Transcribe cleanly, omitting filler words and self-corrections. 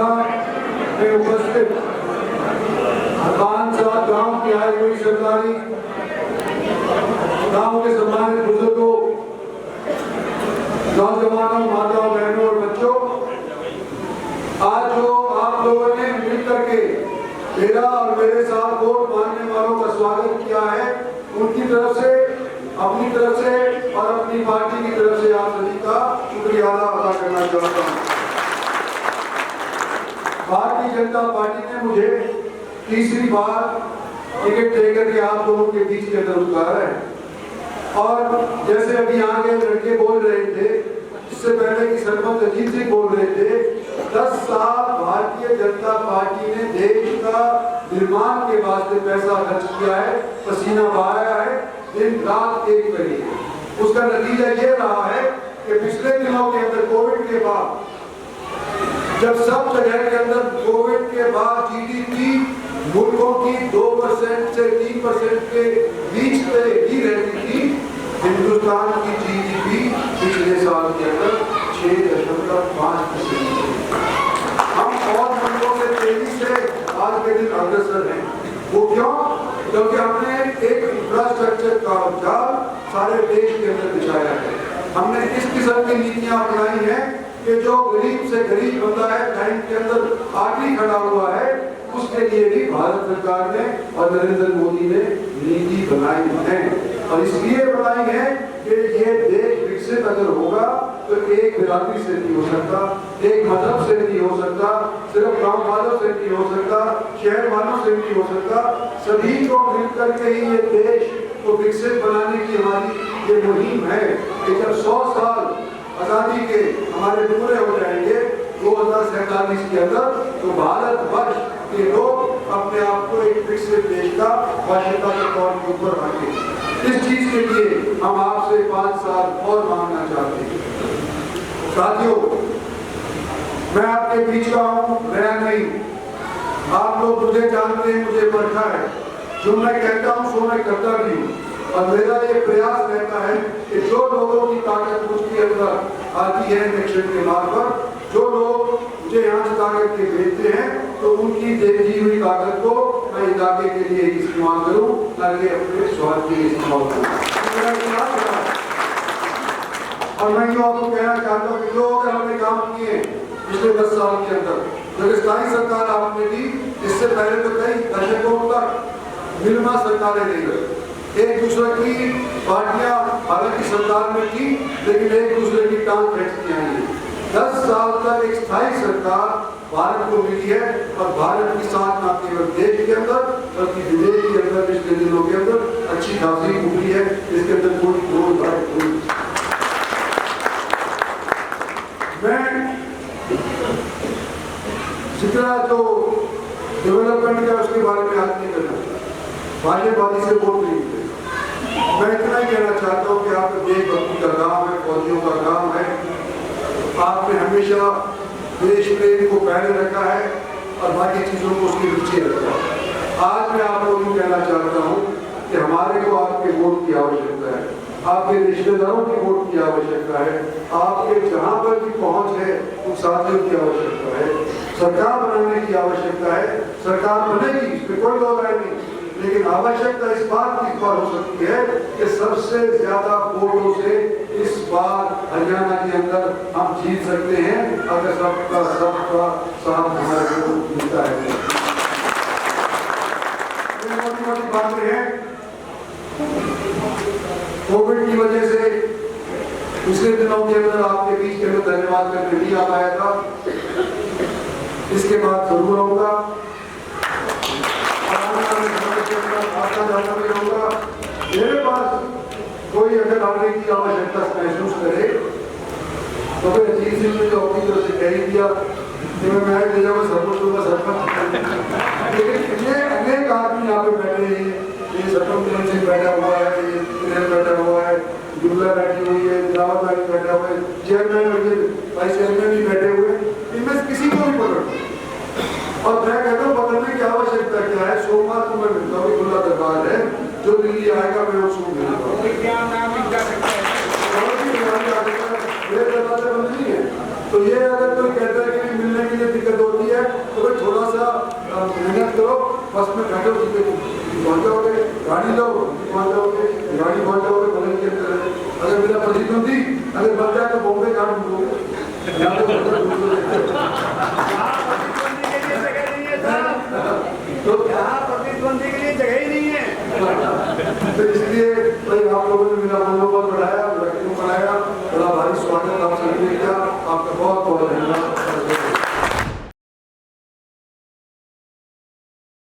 सभा में उपस्थित खानसाद गांव की आई हुई सरकारी गांव के सम्मानित बुजुर्गों, नौजवानों, माताओं, बहनों और बच्चों, आज जो आप लोगों ने मिलकर के मेरा और मेरे साथ वोट मांगने वालों का स्वागत किया है, उनकी तरफ से, अपनी तरफ से और अपनी पार्टी की तरफ से आप सभी का शुक्रिया अदा करना चाहता हूँ। भारतीय जनता पार्टी ने मुझे तीसरी बार टिकट देकर के आप लोगों के बीच के अंदर उतारा है। और जैसे अभी आगे लड़के बोल रहे थे, इससे पहले की सरपंच अजीत सिंह बोल रहे थे, 10 साल भारतीय जनता पार्टी ने देश का निर्माण के वास्ते पैसा खर्च किया है, पसीना बहाया है, दिन रात एक करी है। उसका नतीजा ये रहा है कि पिछले दिनों के अंदर कोविड के बाद, जब सब जगह के अंदर कोविड के बाद जीडीपी मुल्कों की 2% से 3% के बीच में ही रहती थी, हिंदुस्तान की जीडीपी पिछले साल के अंदर 6.5%। हम और मुल्कों से तेजी से आज के दिन अग्रसर हैं। वो क्यों? क्योंकि हमने एक इंफ्रास्ट्रक्चर का जाल सारे देश के अंदर बिछाया है। हमने इस किस्म की नीतियां अपनाई हैं कि जो गरीब से गरीब बंदा है, टाइम के अंदर आखिरी खड़ा हुआ है, उसके लिए भी भारत सरकार ने और नरेंद्र मोदी ने नीति बनाई है। और इसलिए बनाई है कि ये देश विकसित अगर होगा तो एक बिरादरी से नहीं हो सकता, एक मजहब से नहीं हो सकता, सिर्फ गांव वालों से नहीं हो सकता, शहर वालों से नहीं हो सकता, सभी को मिलकर के ही ये देश को विकसित बनाने की हमारी ये मुहिम है कि जब 100 साल आजादी के हमारे पूरे हो जाएंगे 2047 के अंदर, तो भारत वर्ष के लोग अपने आप को एक विकसित देश का वाशिंगटन के तौर के ऊपर रखें। इस चीज के लिए हम आपसे 5 साल और मांगना चाहते हैं। साथियों, मैं आपके बीच का हूँ, नया नहीं। आप लोग मुझे जानते हैं, मुझे परखा है। जो मैं कहता हूँ सो मैं करता भी हूँ। और मेरा ये प्रयास रहता है कि जो लोगों की ताकत मुझके अंदर आती है इलेक्शन के मार्फत, जो लोग मुझे यहाँ से ताकत के भेजते हैं, तो उनकी दी हुई ताकत को मैं इलाके के लिए इस्तेमाल करूँ, ताकि अपने स्वार्थ के लिए इस्तेमाल करूँ। और मैं जो आपको कहना चाहता हूँ कि जो अगर हमने काम किए पिछले 10 साल के अंदर, जो स्थायी सरकार आपने दी, इससे पहले तो कई दशकों तक मिलमा सरकारें नहीं रही। एक दूसरे की पार्टियां हालांकि सरकार में थी, लेकिन एक दूसरे की टांग खींचती आई। 10 साल तक एक स्थायी सरकार भारत को मिली है और भारत की साथ न केवल देश के अंदर बल्कि विदेश के अंदर पिछले दिनों के अंदर अच्छी खासी उभरी है। इसके अंदर कोई मैं जितना जो डेवलपमेंट है उसके बारे में आज नहीं करना, भाजपावादी से वोट नहीं थे। मैं इतना ही कहना चाहता हूँ कि आप देशभक्ति का काम है, फौजियों का काम है। आपने हमेशा देश प्रेम को पहले रखा है और बाकी चीजों को उसके नीचे रखा है। आज मैं आप लोगों को कहना चाहता हूँ कि हमारे को आपके वोट की आवश्यकता है, आपके रिश्तेदारों की वोट की आवश्यकता है, आपके जहाँ पर भी पहुँच है उन साथियों की आवश्यकता है, सरकार बनाने की आवश्यकता है। सरकार बनेगी, इसमें कोई दो राय नहीं, लेकिन आवश्यकता इस बात की हो सकती है कि सबसे ज्यादा वोटों से इस बार हरियाणा के अंदर हम जीत सकते हैं अगर सबका साथ हमारे को मिलता है। मोटी बातें हैं, कोविड की वजह से पिछले दिनों के अंदर आपके बीच के अंदर धन्यवाद करने नहीं आ पाया था, इसके बाद जरूर होगा। मेरे पास कोई अगर आने की आवश्यकता महसूस करे तो फिर अजीत सिंह ने जो अपनी तरफ से कह दिया कि मैं ले जाऊंगा सरपंच, लेकिन ये अनेक आदमी यहाँ पे बैठे हैं, ये सरपंच सिंह बैठा हुआ है, ये बैठा हुआ है, जुमला बैठी हुई है, दिलावत वाली बैठा हुआ है, चेयरमैन वाइस चेयरमैन भी बैठे हुए, इनमें किसी को भी पकड़। और मैं कहता हूँ पकड़ने की आवश्यकता क्या है? सोमवार को मैं मिलता हूँ, खुला दरबार है, जो दिल्ली आएगा मैं उसको मिलूंगा। तो ये अगर कोई कहता है कि मिलने के लिए दिक्कत होती है अगर बन जाए तो बॉम्बे गार्ड बोलोगे या तो तो